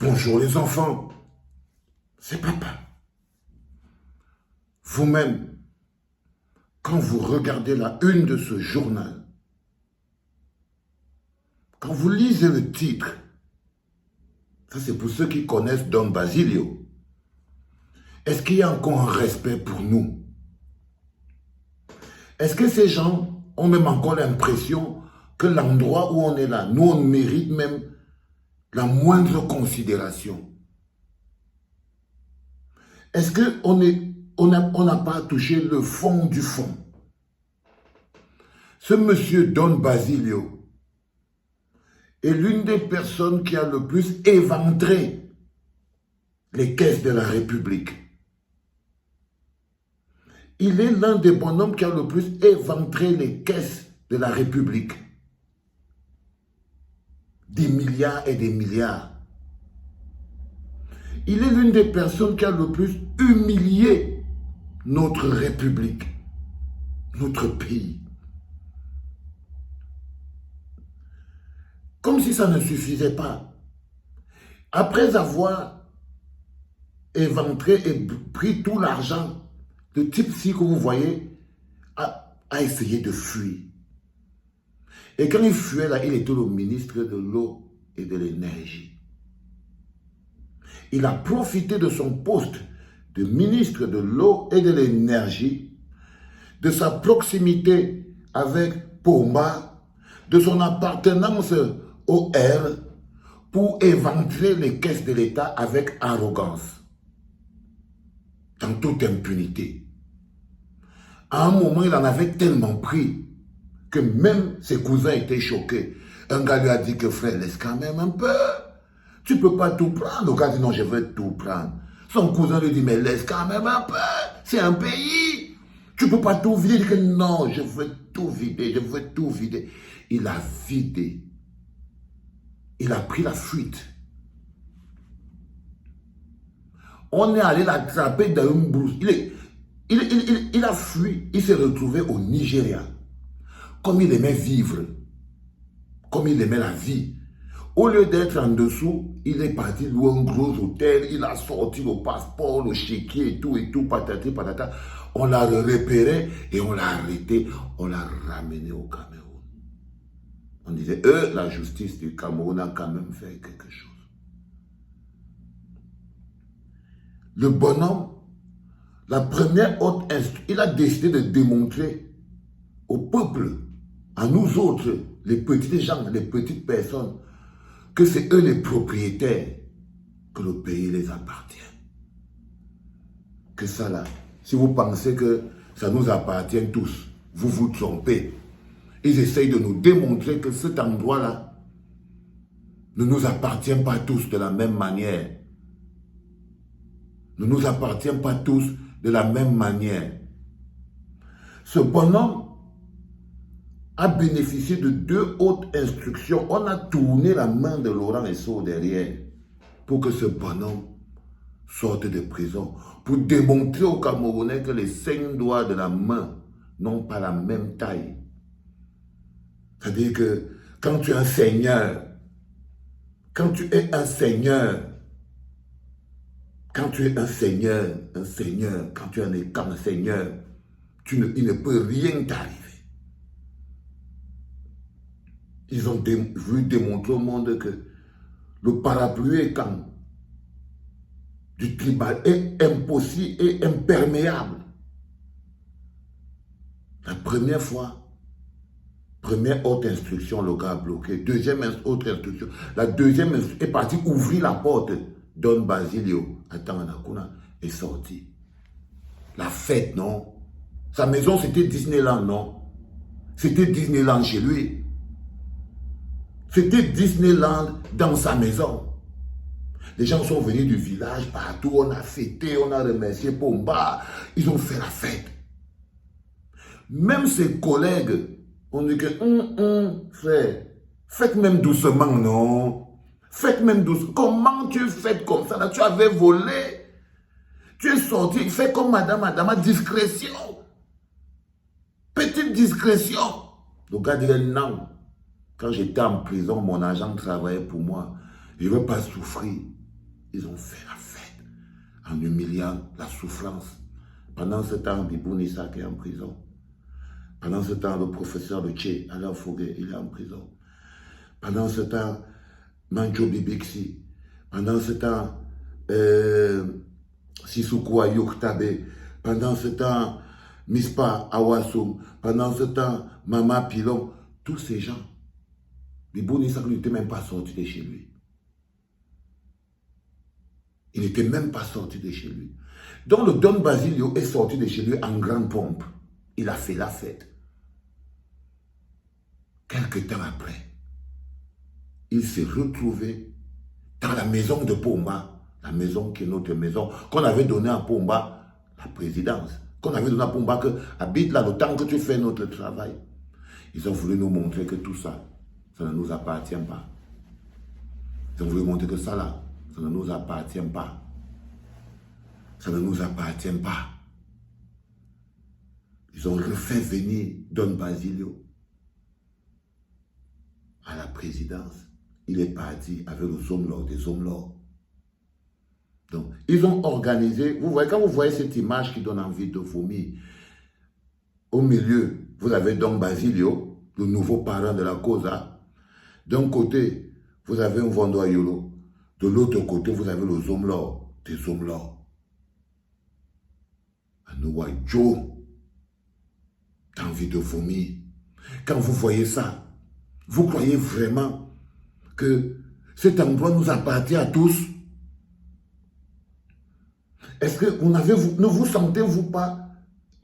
Bonjour les enfants, c'est papa. Vous-même, quand vous regardez la une de ce journal, quand vous lisez le titre, ça c'est pour ceux qui connaissent Don Basilio, est-ce qu'il y a encore un respect pour nous? Est-ce que ces gens ont même encore l'impression que l'endroit où on est là, nous on mérite même la moindre considération? Est-ce qu'on n'a pas touché le fond du fond? Ce monsieur Don Basilio est l'une des personnes qui a le plus éventré les caisses de la République. Il est l'un des bonhommes qui a le plus éventré les caisses de la République. Des milliards et des milliards. Il est l'une des personnes qui a le plus humilié notre République, notre pays. Comme si ça ne suffisait pas. Après avoir éventré et pris tout l'argent, le type-ci que vous voyez a essayé de fuir. Et quand il fuyait là, il était le ministre de l'eau et de l'énergie. Il a profité de son poste de ministre de l'eau et de l'énergie, de sa proximité avec Pomba, de son appartenance au R, pour éventrer les caisses de l'État avec arrogance, dans toute impunité. À un moment, il en avait tellement pris que même ses cousins étaient choqués. Un gars lui a dit que frère, laisse quand même un peu. Tu ne peux pas tout prendre. Le gars dit non, je veux tout prendre. Son cousin lui dit mais laisse quand même un peu. C'est un pays. Tu ne peux pas tout vider. Il dit que non, je veux tout vider, je veux tout vider. Il a vidé. Il a pris la fuite. On est allé l'attraper dans une brousse. Il a fui. Il s'est retrouvé au Nigeria. Comme il aimait vivre. Comme il aimait la vie. Au lieu d'être en dessous, il est parti louer un gros hôtel. Il a sorti le passeport, le chéquier et tout, patati, patata. On l'a repéré et on l'a arrêté. On l'a ramené au Cameroun. On disait, la justice du Cameroun a quand même fait quelque chose. Le bonhomme, la première haute instruction, il a décidé de démontrer au peuple, à nous autres, les petits gens, les petites personnes, que c'est eux les propriétaires, que le pays les appartient. Que ça là, si vous pensez que ça nous appartient tous, vous vous trompez. Ils essayent de nous démontrer que cet endroit-là ne nous appartient pas tous de la même manière. Ne nous appartient pas tous de la même manière. Ce bonhomme a bénéficié de 2 hautes instructions. On a tourné la main de Laurent Esso derrière pour que ce bonhomme sorte de prison, pour démontrer aux Camerounais que les 5 doigts de la main n'ont pas la même taille. C'est-à-dire que quand tu es un seigneur, quand tu es un seigneur, quand tu es un seigneur, quand tu es un seigneur, il ne peut rien t'arriver. Ils ont voulu démontrer au monde que le parapluie étant du tribal est impossible et imperméable. La première fois, première haute instruction, le gars a bloqué. Deuxième haute instruction. La deuxième est partie ouvrir la porte. Don Basilio, est sorti. La fête, non? Sa maison, c'était Disneyland, non? C'était Disneyland chez lui. C'était Disneyland dans sa maison. Les gens sont venus du village, partout, on a fêté, on a remercié Pomba. Ils ont fait la fête. Même ses collègues ont dit que, frère, faites même doucement, non? Faites même doucement. Comment tu fais comme ça, là? Tu avais volé. Tu es sorti, fais comme madame, discrétion. Petite discrétion. Le gars dirait non. Quand j'étais en prison, mon agent travaillait pour moi. Je ne veux pas souffrir. Ils ont fait la fête en humiliant la souffrance. Pendant ce temps, Bibou Nissak est en prison. Pendant ce temps, le professeur de Tché, Alain Fogué, il est en prison. Pendant ce temps, Mancho Bibixi. Pendant ce temps, Sissoukou Ayuk Tabe. Pendant ce temps, Mispa Awasoum. Pendant ce temps, Mama Pilon. Tous ces gens, Bibou Nissak n'était même pas sorti de chez lui. Il n'était même pas sorti de chez lui. Donc le Don Basilio est sorti de chez lui en grande pompe. Il a fait la fête. Quelque temps après, il s'est retrouvé dans la maison de Pomba, la maison qui est notre maison, qu'on avait donnée à Pomba, la présidence, qu'on avait donnée à Pomba, que habite là le temps que tu fais notre travail. Ils ont voulu nous montrer que tout ça, ça ne nous appartient pas. Ils ont voulu montrer que ça là, ça ne nous appartient pas. Ça ne nous appartient pas. Ils ont refait venir Don Basilio à la présidence. Il est parti avec les hommes lords, des hommes lords. Donc, ils ont organisé, vous voyez, quand vous voyez cette image qui donne envie de vomir, au milieu, vous avez Don Basilio, le nouveau parent de la Cosa. D'un côté, vous avez un Vondoyolo. De l'autre côté, vous avez les hommes lords, des hommes lords. Joe, t'as envie de vomir. Quand vous voyez ça, vous croyez vraiment que cet endroit nous appartient à tous? Est-ce que ne vous sentez-vous pas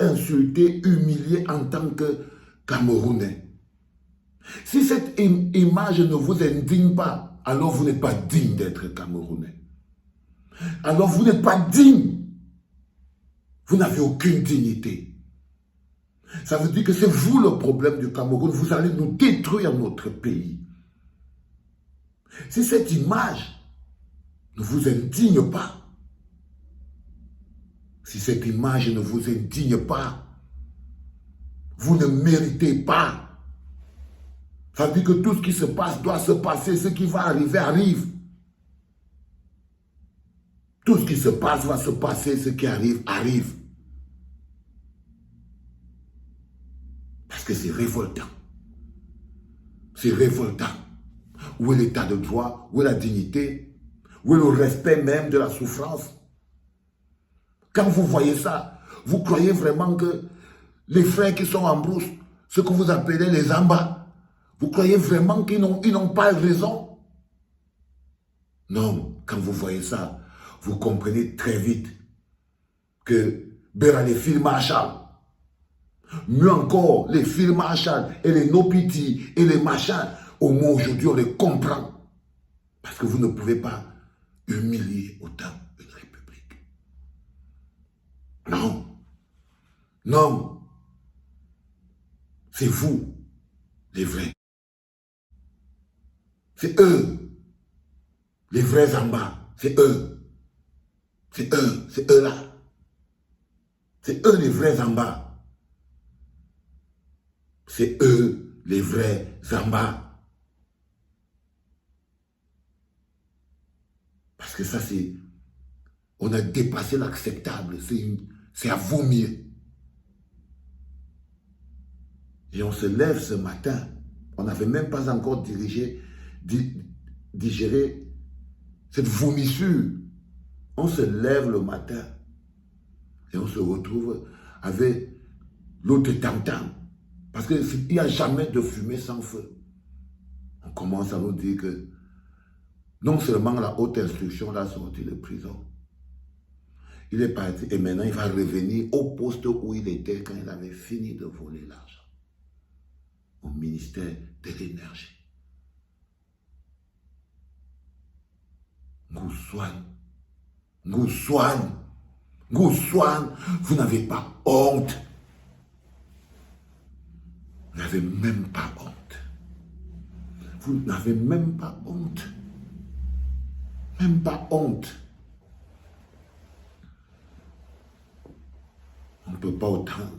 insulté, humilié en tant que Camerounais? Si cette image ne vous indigne pas, alors vous n'êtes pas digne d'être Camerounais. Alors vous n'êtes pas digne. Vous n'avez aucune dignité. Ça veut dire que c'est vous le problème du Cameroun. Vous allez nous détruire notre pays. Si cette image ne vous indigne pas, si cette image ne vous indigne pas, vous ne méritez pas. Ça veut dire que tout ce qui se passe doit se passer. Ce qui va arriver arrive. Tout ce qui se passe va se passer. Ce qui arrive arrive. Parce que c'est révoltant. C'est révoltant. Où est l'état de droit? Où est la dignité? Où est le respect même de la souffrance? Quand vous voyez ça, vous croyez vraiment que les frères qui sont en brousse, ce que vous appelez les Zamba, vous croyez vraiment qu'ils n'ont pas raison? Non, quand vous voyez ça, vous comprenez très vite que les Field Marshall, mieux encore, les Field Marshall et les Nopiti et les machins, au moins aujourd'hui on les comprend. Parce que vous ne pouvez pas humilier autant une république. Non. Non. C'est vous, les vrais. C'est eux. Les vrais Zamba. C'est eux. C'est eux. C'est eux là. C'est eux les vrais Zamba. C'est eux les vrais Zamba. Parce que ça c'est... On a dépassé l'acceptable. C'est à vomir. Et on se lève ce matin. On n'avait même pas encore digéré cette vomissure. On se lève le matin. Et on se retrouve avec l'autre tam-tam. Parce qu'il n'y a jamais de fumée sans feu. On commence à nous dire que non seulement la haute instruction l'a sorti de prison, il est parti et maintenant il va revenir au poste où il était quand il avait fini de voler l'argent. Au ministère de l'énergie. Ngousouane, Ngousouane, Ngousouane, vous n'avez pas honte. Vous n'avez même pas honte. Vous n'avez même pas honte. Même pas honte. On ne peut pas autant